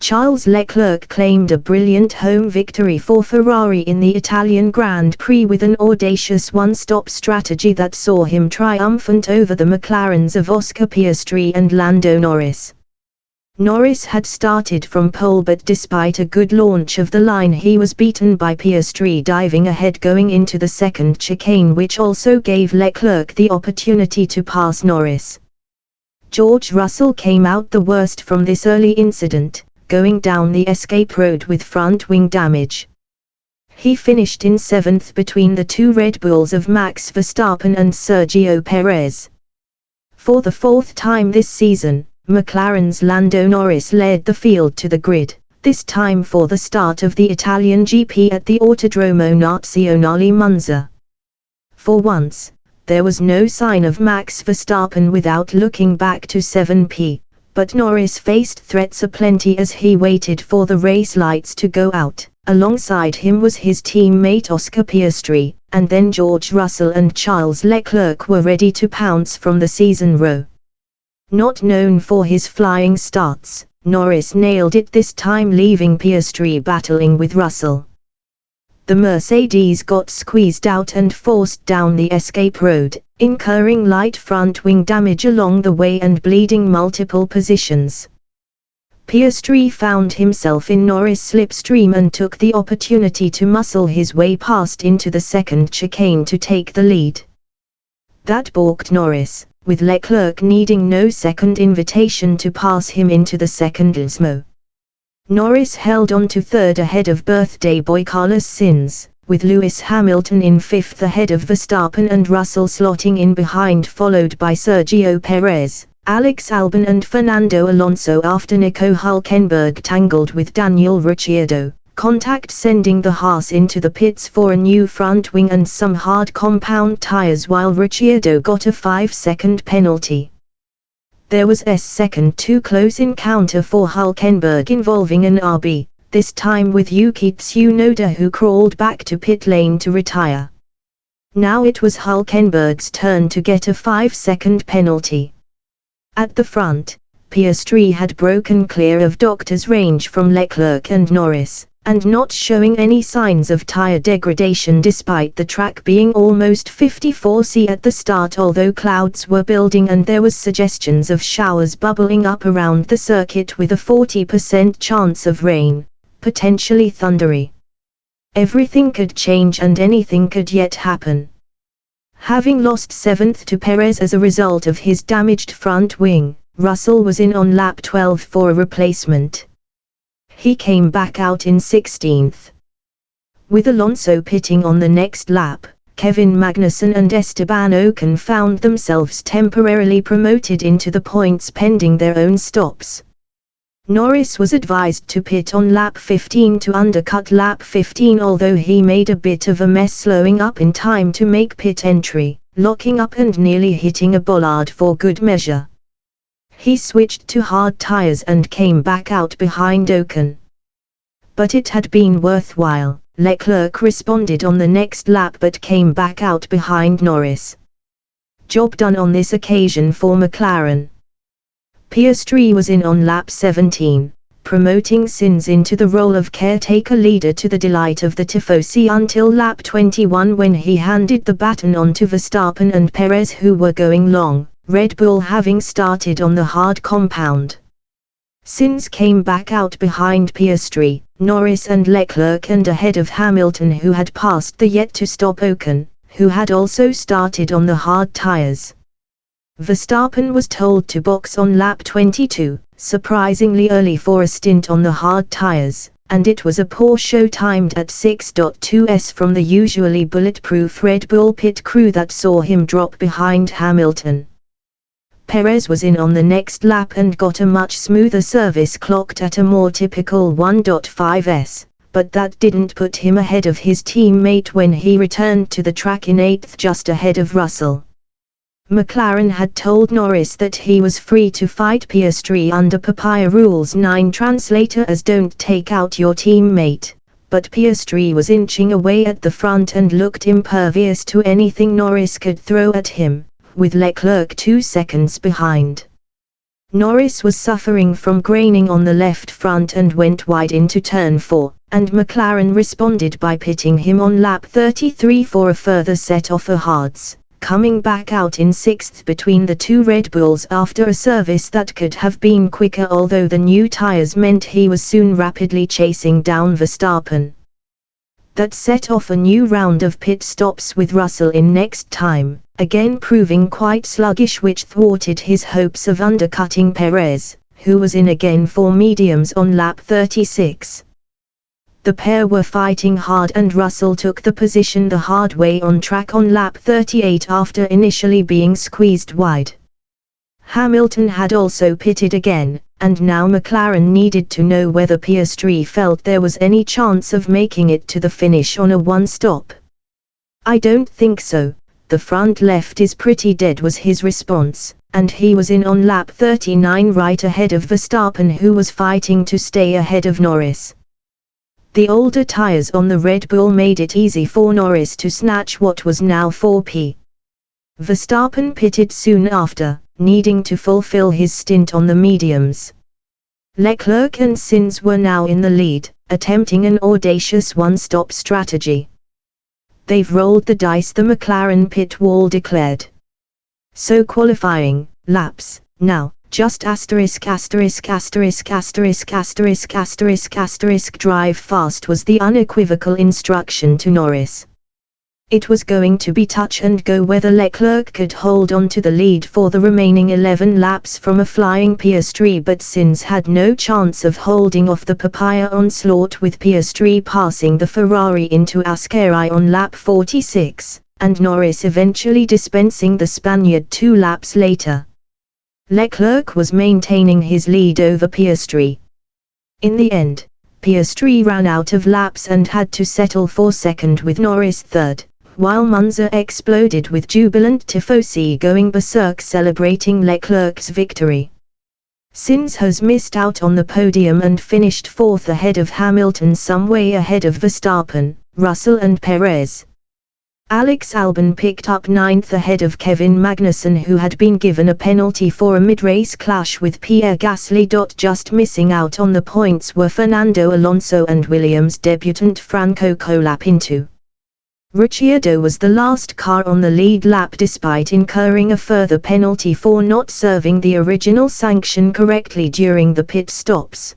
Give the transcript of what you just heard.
Charles Leclerc claimed a brilliant home victory for Ferrari in the Italian Grand Prix with an audacious one-stop strategy that saw him triumphant over the McLarens of Oscar Piastri and Lando Norris. Norris had started from pole, but despite a good launch of the line he was beaten by Piastri diving ahead going into the second chicane, which also gave Leclerc the opportunity to pass Norris. George Russell came out the worst from this early incident, going down the escape road with front wing damage. He finished in 7th between the two Red Bulls of Max Verstappen and Sergio Perez. For the 4th time this season, McLaren's Lando Norris led the field to the grid, this time for the start of the Italian GP at the Autodromo Nazionale Monza. For once, there was no sign of Max Verstappen without looking back to 7P, but Norris faced threats aplenty as he waited for the race lights to go out. Alongside him was his teammate Oscar Piastri, and then George Russell and Charles Leclerc were ready to pounce from the season row. Not known for his flying starts, Norris nailed it this time, leaving Piastri battling with Russell. The Mercedes got squeezed out and forced down the escape road, incurring light front wing damage along the way and bleeding multiple positions. Piastri found himself in Norris' slipstream and took the opportunity to muscle his way past into the second chicane to take the lead. That balked Norris, with Leclerc needing no second invitation to pass him into the second Gizmo. Norris held on to 3rd ahead of birthday boy Carlos Sainz, with Lewis Hamilton in 5th ahead of Verstappen and Russell slotting in behind, followed by Sergio Perez, Alex Albon and Fernando Alonso after Nico Hülkenberg tangled with Daniel Ricciardo, contact sending the Haas into the pits for a new front wing and some hard compound tyres, while Ricciardo got a 5-second penalty. There was a second too close encounter for Hülkenberg involving an RB, this time with Yuki Tsunoda, who crawled back to pit lane to retire. Now it was Hülkenberg's turn to get a 5-second penalty. At the front, Piastri had broken clear of Doctor's range from Leclerc and Norris, and not showing any signs of tyre degradation despite the track being almost 54°C at the start, although clouds were building and there was suggestions of showers bubbling up around the circuit with a 40% chance of rain, potentially thundery. Everything could change and anything could yet happen. Having lost 7th to Perez as a result of his damaged front wing, Russell was in on lap 12 for a replacement. He came back out in 16th. With Alonso pitting on the next lap, Kevin Magnussen and Esteban Ocon found themselves temporarily promoted into the points pending their own stops. Norris was advised to pit on lap 15 to undercut lap 15, although he made a bit of a mess slowing up in time to make pit entry, locking up and nearly hitting a bollard for good measure. He switched to hard tyres and came back out behind Ocon. But it had been worthwhile. Leclerc responded on the next lap but came back out behind Norris. Job done on this occasion for McLaren. Piastri was in on lap 17, promoting Sainz into the role of caretaker leader to the delight of the Tifosi until lap 21, when he handed the baton on to Verstappen and Perez, who were going long, Red Bull having started on the hard compound. Sainz came back out behind Piastri, Norris and Leclerc and ahead of Hamilton, who had passed the yet-to-stop Ocon, who had also started on the hard tyres. Verstappen was told to box on lap 22, surprisingly early for a stint on the hard tyres, and it was a poor show timed at 6.2s from the usually bulletproof Red Bull pit crew that saw him drop behind Hamilton. Perez was in on the next lap and got a much smoother service, clocked at a more typical 1.5s, but that didn't put him ahead of his teammate when he returned to the track in 8th, just ahead of Russell. McLaren had told Norris that he was free to fight Piastri under Papaya Rules 9 translator as don't take out your teammate, but Piastri was inching away at the front and looked impervious to anything Norris could throw at him, with Leclerc 2 seconds behind. Norris was suffering from graining on the left front and went wide into turn 4, and McLaren responded by pitting him on lap 33 for a further set off of hards, coming back out in 6th between the two Red Bulls after a service that could have been quicker, although the new tyres meant he was soon rapidly chasing down Verstappen. That set off a new round of pit stops with Russell in next time, again proving quite sluggish, which thwarted his hopes of undercutting Perez, who was in again for mediums on lap 36. The pair were fighting hard and Russell took the position the hard way on track on lap 38 after initially being squeezed wide. Hamilton had also pitted again, and now McLaren needed to know whether Piastri felt there was any chance of making it to the finish on a one-stop. "I don't think so, the front left is pretty dead," was his response, and he was in on lap 39 right ahead of Verstappen, who was fighting to stay ahead of Norris. The older tyres on the Red Bull made it easy for Norris to snatch what was now 4P. Verstappen pitted soon after, needing to fulfill his stint on the mediums. Leclerc and Sainz were now in the lead, attempting an audacious one-stop strategy. "They've rolled the dice," the McLaren pit wall declared. "So qualifying laps now, just *********** drive fast," was the unequivocal instruction to Norris. It was going to be touch and go whether Leclerc could hold on to the lead for the remaining 11 laps from a flying Piastri, but Sainz had no chance of holding off the papaya onslaught, with Piastri passing the Ferrari into Ascari on lap 46, and Norris eventually dispensing the Spaniard 2 laps later. Leclerc was maintaining his lead over Piastri. In the end, Piastri ran out of laps and had to settle for second with Norris third, while Monza exploded with jubilant tifosi going berserk celebrating Leclerc's victory. Sainz has missed out on the podium and finished fourth ahead of Hamilton, some way ahead of Verstappen, Russell and Perez. Alex Albon picked up ninth ahead of Kevin Magnussen, who had been given a penalty for a mid-race clash with Pierre Gasly. Just missing out on the points were Fernando Alonso and Williams debutant Franco Colapinto. Ricciardo was the last car on the lead lap despite incurring a further penalty for not serving the original sanction correctly during the pit stops.